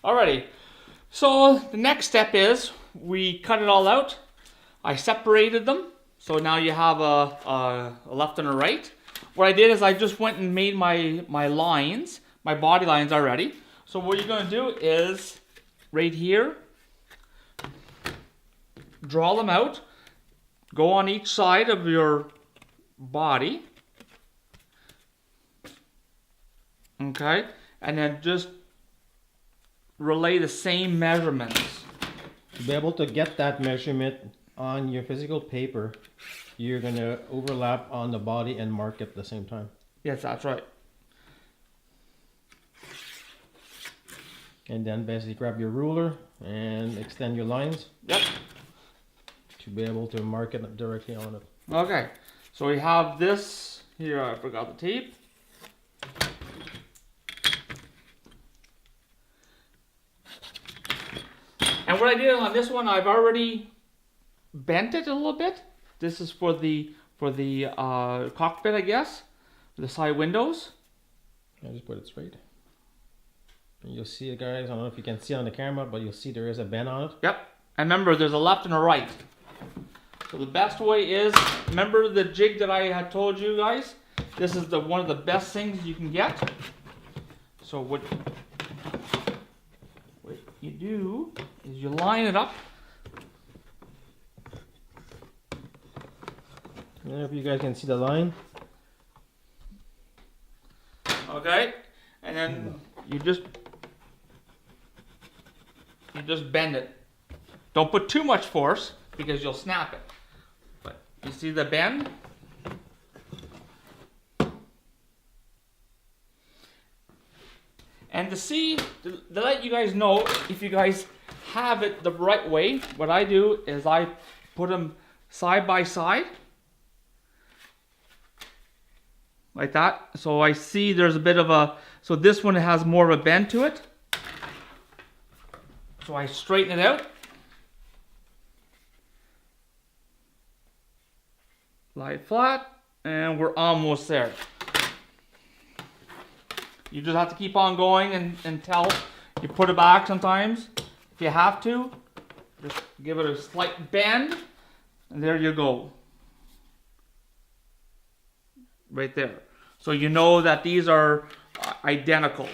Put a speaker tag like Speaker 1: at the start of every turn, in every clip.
Speaker 1: Alrighty. So the next step is we cut it all out. I separated them. So now you have a left and a right. What I did is I just went and made my lines, my body lines already. So what you're going to do is right here, draw them out. Go on each side of your body. Okay. And then just relay the same measurements.
Speaker 2: To be able to get that measurement on your physical paper, you're going to overlap on the body and mark it at the same time.
Speaker 1: Yes, that's right.
Speaker 2: And then basically grab your ruler and extend your lines.
Speaker 1: Yep.
Speaker 2: To be able to mark it directly on it.
Speaker 1: Okay, so we have this here. I forgot the tape. And what I did on this one, I've already bent it a little bit. This is for the cockpit, I guess, the side windows.
Speaker 2: I just put it straight. And you'll see it, guys. I don't know if you can see it on the camera, but you'll see there is a bend on it.
Speaker 1: Yep. And remember, there's a left and a right. So the best way is, remember the jig that I had told you guys? This is one of the best things you can get. So what you do is you line it up.
Speaker 2: I don't know if you guys can see the line.
Speaker 1: Okay, and then you just bend it. Don't put too much force because you'll snap it. But you see the bend? And to let you guys know if you guys have it the right way, what I do is I put them side by side. Like that. So I see there's a bit of so this one has more of a bend to it. So I straighten it out. Lie it flat, and we're almost there. You just have to keep on going until you put it back sometimes. If you have to, just give it a slight bend, and there you go. Right there. So you know that these are identical.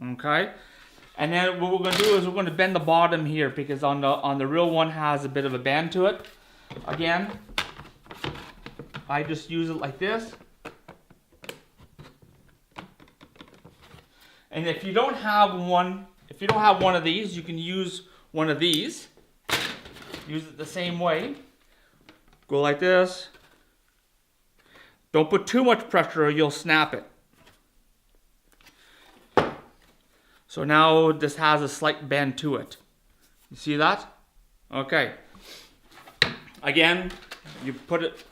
Speaker 1: Okay? And then what we're going to do is we're going to bend the bottom here because on the real one has a bit of a bend to it. Again, I just use it like this. And if you don't have one of these, you can use one of these. Use it the same way. Go like this. Don't put too much pressure or you'll snap it. So now this has a slight bend to it. You see that? Okay. Again, you put it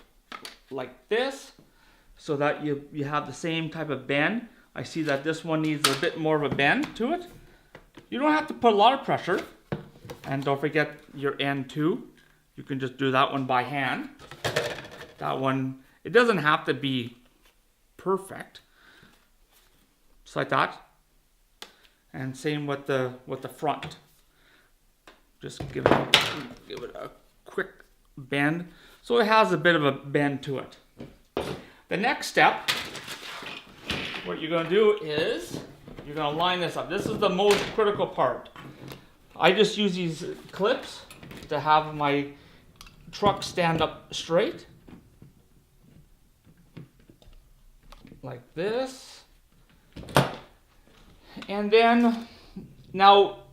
Speaker 1: like this so that you have the same type of bend. I see that this one needs a bit more of a bend to it. You don't have to put a lot of pressure. And don't forget your end too. You can just do that one by hand. That one, it doesn't have to be perfect. Just like that. And same with the front. Just give it a quick bend. So it has a bit of a bend to it. The next step, what you're going to do is you're going to line this up. This is the most critical part. I just use these clips to have my truck stand up straight. Like this. And then, now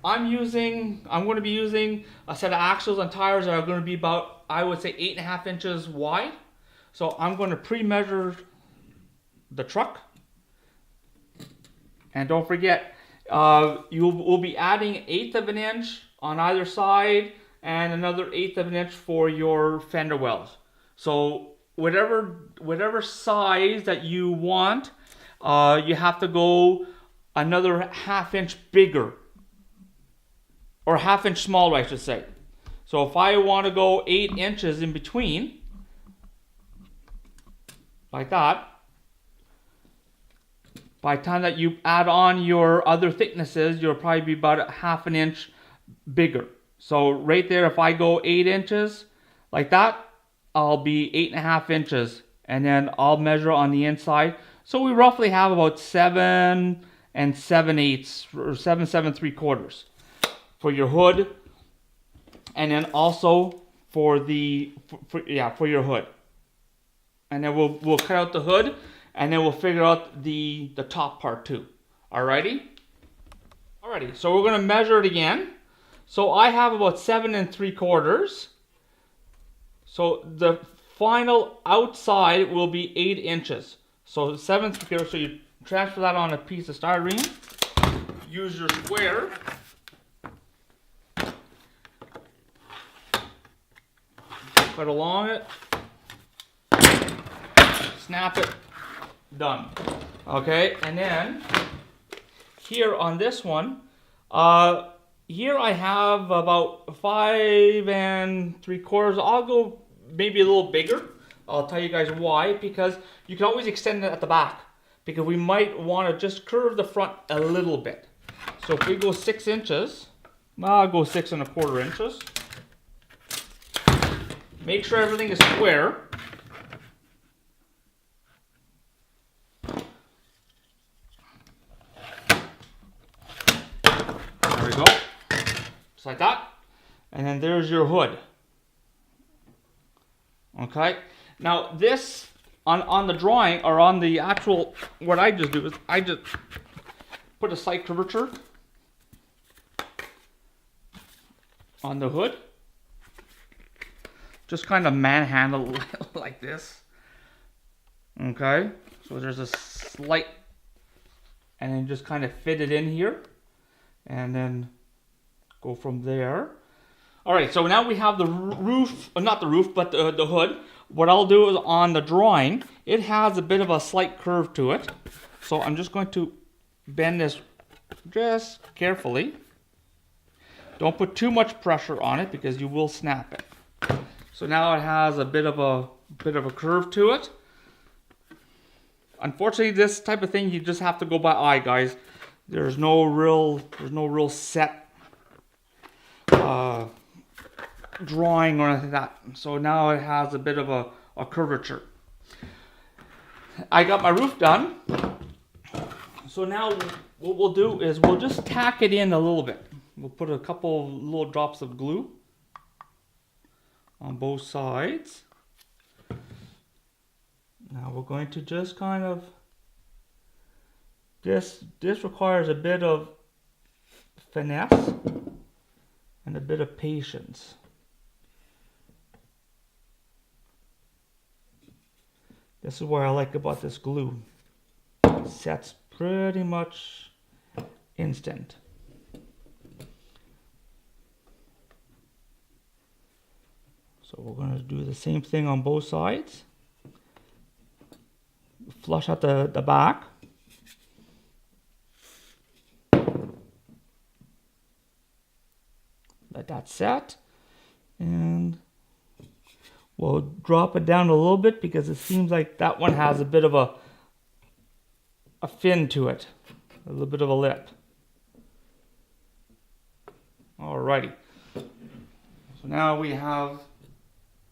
Speaker 1: I'm going to be using a set of axles and tires that are going to be about, I would say, 8.5 inches wide. So I'm going to pre-measure the truck. And don't forget, you will be adding 1/8 of an inch on either side and another 1/8 of an inch for your fender wells. So whatever size that you want, you have to go another 1/2 inch bigger, or 1/2 inch smaller, I should say. So if I want to go 8 inches in between, like that, By the time that you add on your other thicknesses, you'll probably be about a half an inch bigger. So right there, if I go 8 inches like that, I'll be 8.5 inches, and then I'll measure on the inside. So we roughly have about 7 7/8 or 7 7/3 for your hood, and then also for the for your hood. And then we'll cut out the hood, and then we'll figure out the top part too. Alrighty? Alrighty, so we're gonna measure it again. So I have about 7 3/4. So the final outside will be 8 inches. So 7 3/4, so you transfer that on a piece of styrene. Use your square. Put along it. Snap it. Done. Okay, and then here on this one, here I have about 5 3/4. I'll go maybe a little bigger. I'll tell you guys why, because you can always extend it at the back, because we might want to just curve the front a little bit. So if we go 6 inches, I'll go 6 1/4 inches. Make sure everything is square. There we go. Just like that. And then there's your hood. Okay. Now this, on the drawing, or on the actual, what I just do is I just put a slight curvature on the hood. Just kind of manhandle like this. Okay. So there's a slight, and then just kind of fit it in here. And then go from there. Alright, so now we have the roof, not the roof, but the hood. What I'll do is on the drawing, it has a bit of a slight curve to it. So I'm just going to bend this just carefully. Don't put too much pressure on it because you will snap it. So now it has a bit of a curve to it. Unfortunately, this type of thing you just have to go by eye, guys. There's no real set drawing or anything like that. So now it has a bit of a curvature. I got my roof done. So now what we'll do is we'll just tack it in a little bit. We'll put a couple little drops of glue on both sides. Now we're going to just kind of, this requires a bit of finesse and a bit of patience. This is what I like about this glue. It sets pretty much instant. So we're going to do the same thing on both sides. Flush out the back. Let that set. And we'll drop it down a little bit because it seems like that one has a bit of a fin to it. A little bit of a lip. Alrighty. So now we have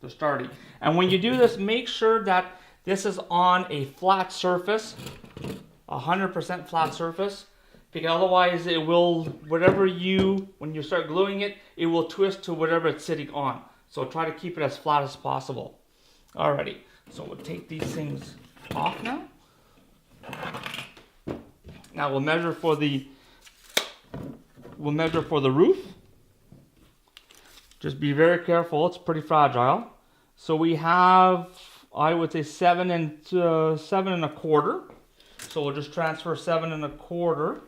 Speaker 1: the starting. And when you do this, make sure that this is on a flat surface, 100% flat surface, because otherwise it will, when you start gluing it, it will twist to whatever it's sitting on. So try to keep it as flat as possible. Alrighty, so we'll take these things off now. Now we'll measure for the roof. Just be very careful, it's pretty fragile. So we have, I would say 7 1/4. So we'll just transfer 7 1/4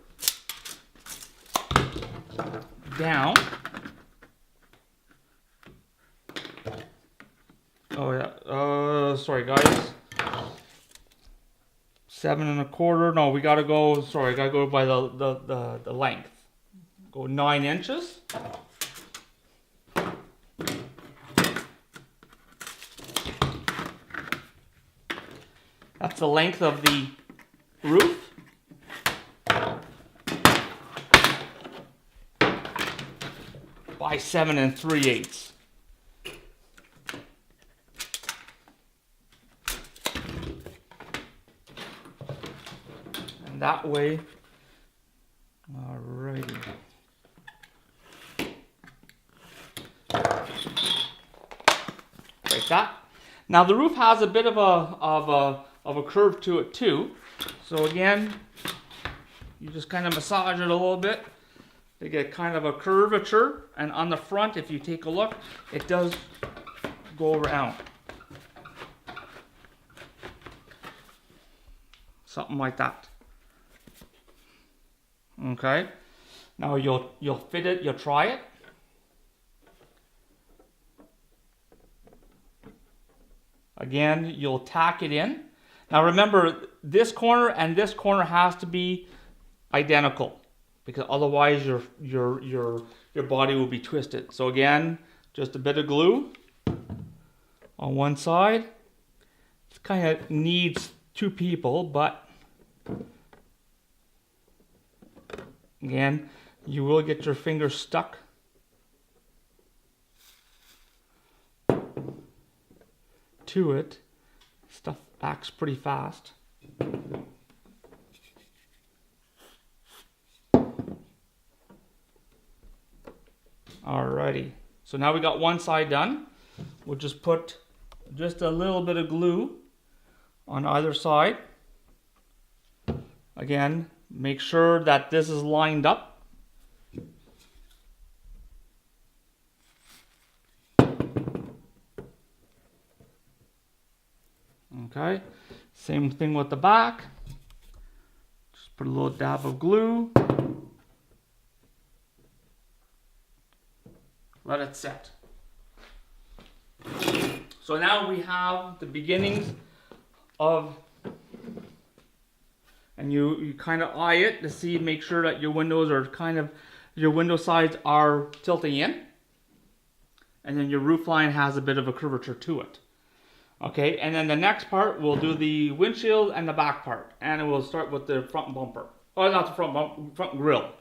Speaker 1: down. Oh yeah, sorry guys. 7 1/4. No, we gotta go. Sorry, I gotta go by the length. Go 9 inches. That's the length of the roof. 7 3/8. And that way, alrighty. Like that. Now the roof has a bit of a curve to it too. So again, you just kind of massage it a little bit to get kind of a curvature. And on the front, if you take a look, it does go around. Something like that. Okay. Now you'll fit it, you'll try it. Again, you'll tack it in. Now remember, this corner and this corner has to be identical, because otherwise your body will be twisted. So again, just a bit of glue on one side. It kind of needs 2 people, but again, you will get your fingers stuck. To it. Stuff acts pretty fast. Alrighty, so now we got one side done. We'll just put just a little bit of glue on either side. Again, make sure that this is lined up. Okay, same thing with the back. Just put a little dab of glue. Let it set. So now we have the beginnings of, and you kind of eye it to see, make sure that your windows are your window sides are tilting in. And then your roof line has a bit of a curvature to it. Okay, and then the next part, we'll do the windshield and the back part. And we'll start with the front bumper. Oh, not the front bumper, front grille.